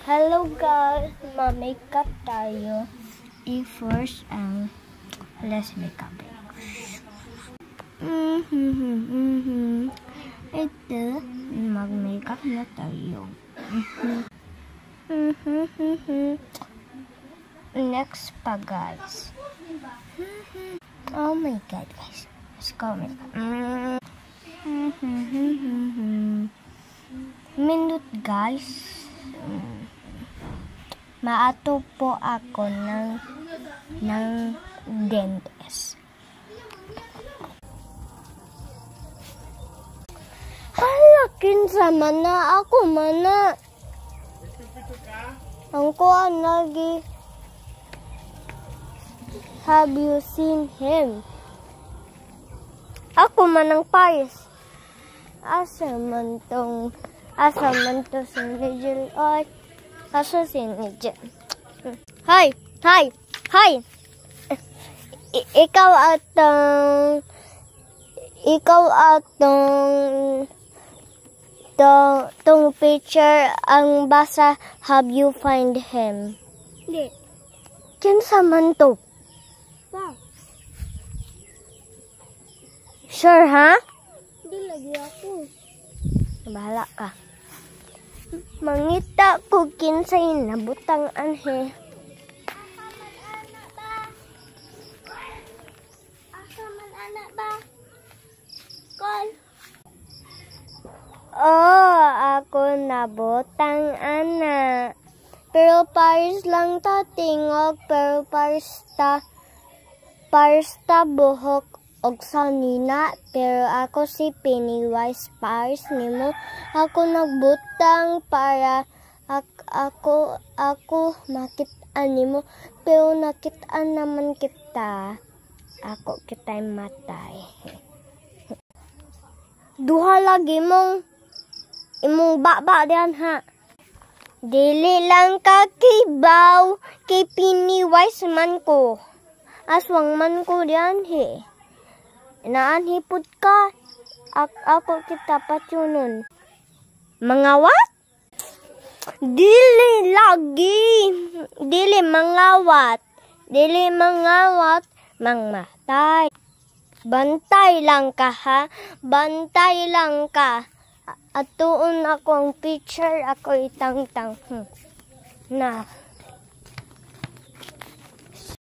Hello guys, ma-makeup tayo. First, let's makeup. Ito, mag-makeup na tayo. Next pa guys. Oh my god guys, let's go makeup. Minute guys. Maato po ako ng dentist. Hala, kinsa man na ako mana. Ang kuan lagi. Have you seen him? Ako man ang Paris. Asa man to si Nigel. Ay, asa si Nigel. Hi. Ikaw tong picture ang basa, have you find him? Hindi. Kinsa man to? Pa. Sure, ha? Hindi lagi ako. Bahala ka. Mangita ko kinsay nabutang anhe. Asa man anak ba? Call. Oh, ako nabutang ana. Pero Paris lang ta tingog, pero Paris ta buhok og sanina, pero ako si Pennywise. Paris nimo ako nagbutang para ako makit-an nimo, pero nakit-an naman kita. Ako kita'y matay. Duha lagi imong baba diyan ha. Dili lang ka kibaw, kay Pennywise man ko. Aswang man ko diyan he. Naanhipod ka. Ako kita patyunon. Mga what? Dili lagi. Dili mangawat. Mangmatay. Bantay lang ka ha. Bantay lang ka. Atuon ako ang picture. Ako itang-tang. Na.